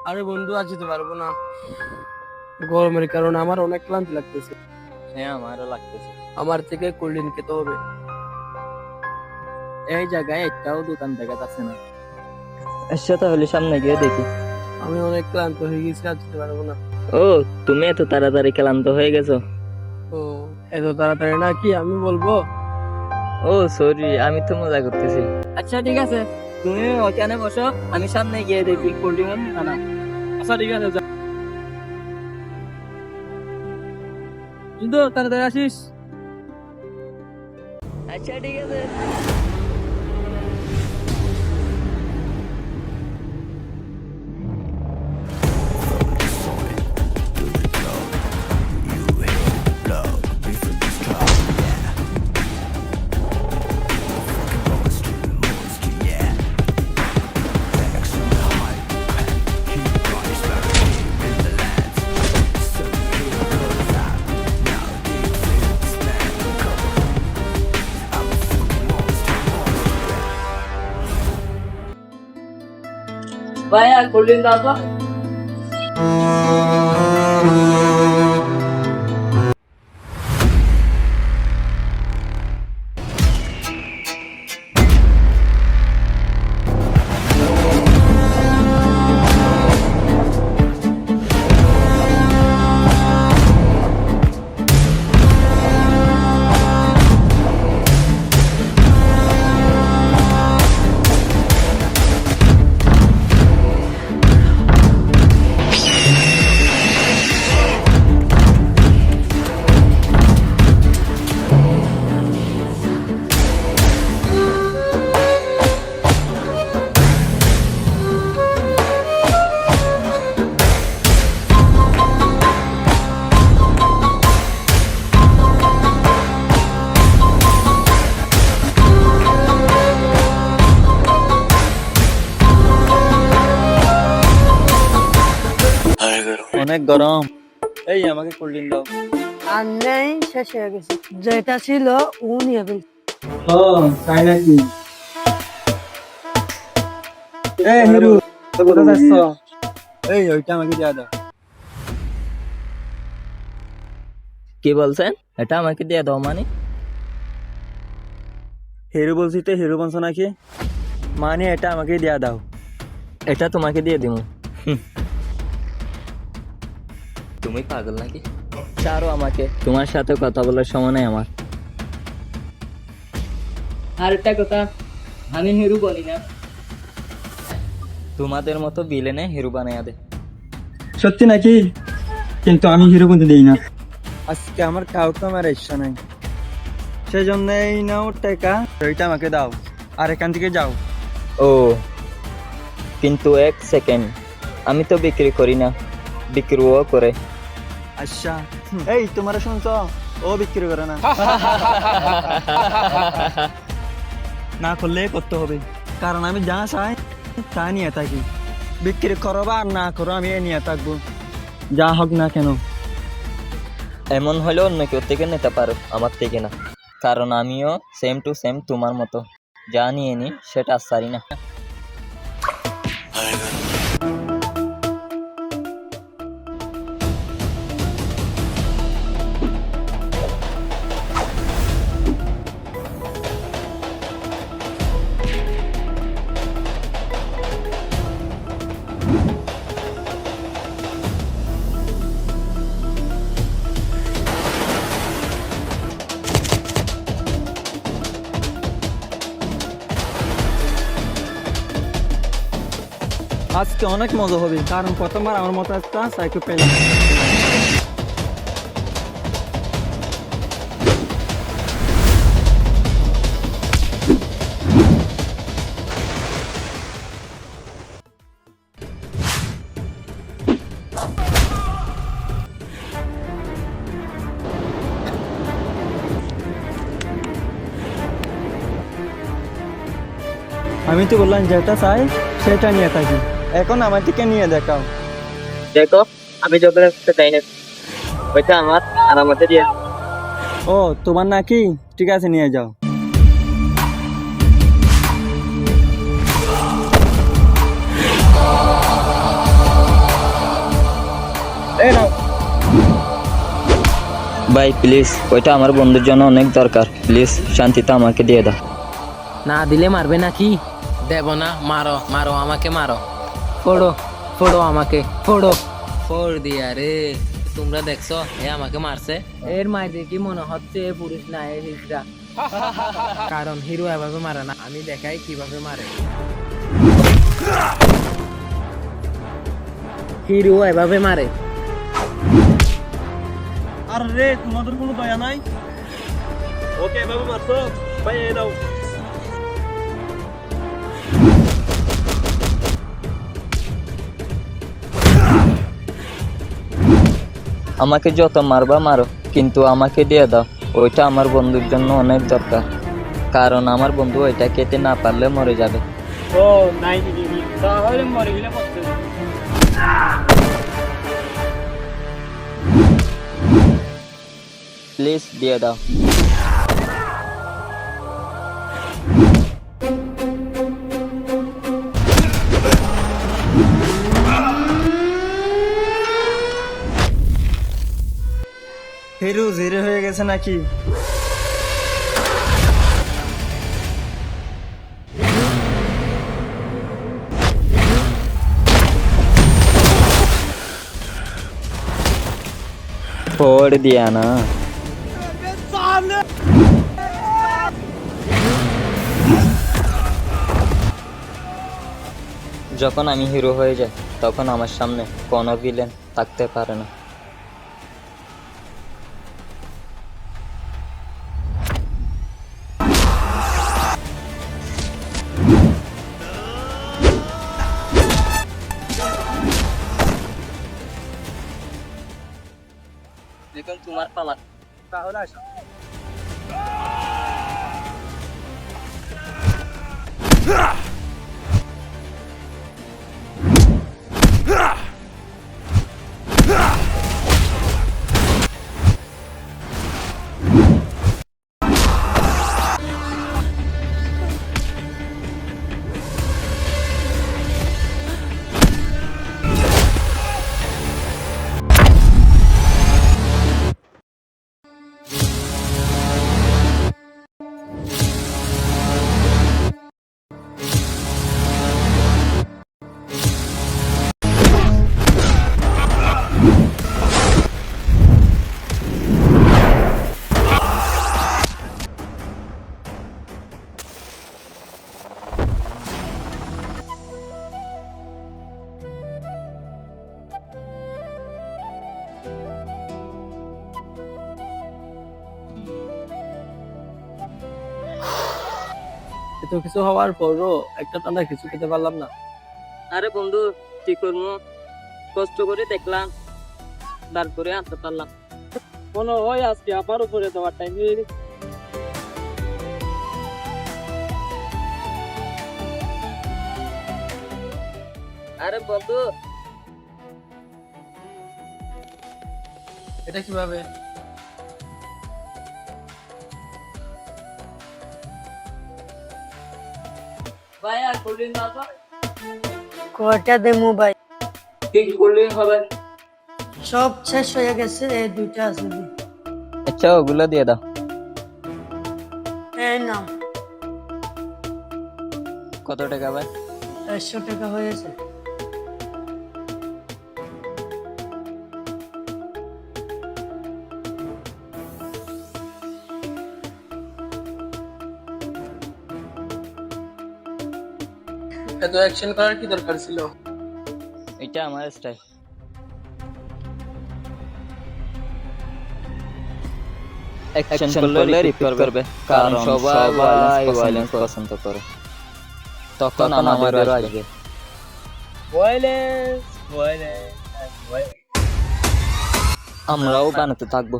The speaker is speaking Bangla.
আরে বন্ধু, আজ যেতে পারবো না। গরমের কারণে আমার অনেক ক্লান্তি লাগতেছে। হ্যাঁ, আমারও লাগতেছে। আমার থেকে কোল্ড ড্রিঙ্ক খেতে হবে। এই জায়গায় একটাও দোকান দেখা যাচ্ছে না। আচ্ছা, তাহলে সামনে গিয়ে দেখি। আমি অনেক ক্লান্ত হয়ে গেছি, আজ যেতে পারবো না। ও, তুমি এত তাড়াতাড়ি ক্লান্ত হয়ে গেছো? ও, এত তাড়াতাড়ি না কি আমি বলবো? ও সরি, আমি তো মজা করতেছি। আচ্ছা ঠিক আছে, তুমি ওখানে বসো, আমি সামনে গিয়ে দেখি কোল্ড ড্রিঙ্ক খানা। আচ্ছা ঠিক আছে, যা। কিন্তু তাড়াতাড়ি আসিস। আচ্ছা ঠিক আছে। ভাইয়া কোল্ড ড্রিঙ্ক দাও তো। অনেক গরম। এই আমাকে কোল্ড ড্রিঙ্ক দাও। আর নেই, শেষ হয়ে গেছে। যেটা ছিল ও নিয়ে ফেলছে। ও তাই নাকি? এই হিরু, তো কোথায় যাচ্ছ? এই ওইটা আমাকে দিয়ে দাও। কি বলছেন? এটা আমাকে দিয়ে দাও মানে? হিরু বলছি তো, হিরু বলছো নাকি? মানে এটা আমাকে দিয়ে দাও। এটা তোমাকে দিয়ে দিব। তুমি পাগল নাকি? ছাড়ো আমাকে, তোমার সাথে কথা বলার সময় নাই আমার। আর একটা কথা, আমি হিরু বলি না। তোমাদের মতো বিলেনে হিরো বানাইয়া দে। সত্যি নাকি? কিন্তু আমি হিরো বলতে দিই না। আজকে আমার কাউকে আমার ইচ্ছা নাই, সেই জন্য এই নাও টাকা, ওইটা আমাকে দাও আর এখান থেকে যাও। ও, কিন্তু এক সেকেন্ড, আমি তো বিক্রি করি না, বিক্রিও করে। আচ্ছা, এই তোমার শুনছ, ও বিক্রি করে না। না করলে করতে হবে, কারণ আমি যা চাই তা নিয়ে থাকি। বিক্রি করো বা আর না করো, আমি এ নিয়ে থাকবো, যা হোক না কেন। এমন হলে অন্য কেউ থেকে নিতে পারো, আমার থেকে না, কারণ আমিও সেম টু সেম তোমার মতো, যা নিয়ে নি সেটা আর সারি না। আজকে অনেক মজা হবে, কারণ প্রথমবার আমার মতো একটা সাইকো পেলাম। আমি তো বললাম যেটা চাই সেটা নিয়ে থাকি, এখন আমার থেকে নিয়ে দেখাও। দেখো, আমি যত চাই না, ওইটা আমার আর আমাদের দিয়ে। ও তোমার নাকি? ঠিক আছে, নিয়ে যাও। এই নাও। ভাই প্লিজ, ওইটা আমার বন্ধুর জন্য অনেক দরকার, প্লিজ শান্তিতে আমাকে দিয়ে দাও। না দিলে মারবে নাকি? দেব না, মারো মারো আমাকে মারো, ফোড়ো ফোড়ো আমাকে ফোড়ো। ফোড় দিয়া রে, তোমরা দেখছো এ আমাকে মারছে? এর মায়ের দেখি মনে হচ্ছে এ পুরুষ না, এ হিজড়া। কারণ হিরো এভাবে মারে না, আমি দেখাই কিভাবে মারে। হিরো এভাবে মারে। আর রে তোমাদের কোনো দয়া নাই? ওকে এভাবে মারছো ভাই, এই নাও। আমাকে যত মারবা মারো, কিন্তু আমাকে দিয়ে দাও, ওইটা আমার বন্ধুর জন্য অনেক দরকার, কারণ আমার বন্ধু ওইটা খেতে না পারলে মরে যাবে। ও নাই তাহলে মরে গেলে পড়তে। প্লিজ দিয়ে দাও। হিরো জিরো হয়ে গেছে নাকি? ফোড় দিয়া না। যখন আমি হিরো হয়ে যাই, তখন আমার সামনে কোনো ভিলেন থাকতে পারে না। এখন তোমার পালা। তাহলে আসো। এত কিছু হওয়ার পরও একটা টানা কিছু খেতে পারলাম না। আরে বন্ধু, কি করবো, কষ্ট করে দেখলাম, তারপরে আনতে পারলাম। মনে হয় আজকে আমার উপরে দেওয়ার টাইম হয়ে গেছে। আরে বন্ধু, এটা কিভাবে? ভাই আর কোল্ড ড্রিঙ্ক দাও তো। কয়টা দেবো ভাই? কি কোল্ড ড্রিঙ্ক হবে? সব শেষ হয়ে গেছে, এই দুইটা আছে। আচ্ছা, ওগুলো দিয়ে দাও। এই নাও। কত টাকা ভাই? 100 টাকা হয়েছে। এত অ্যাকশন করার কি দরকার ছিল? এটা আমার স্টাইল। অ্যাকশন করলে রিপিট করবে, কারণ সবাই ভায়োলেন্স পছন্দ করে, তখন আমাদের আসবে। আমরাও বানাতে থাকবো।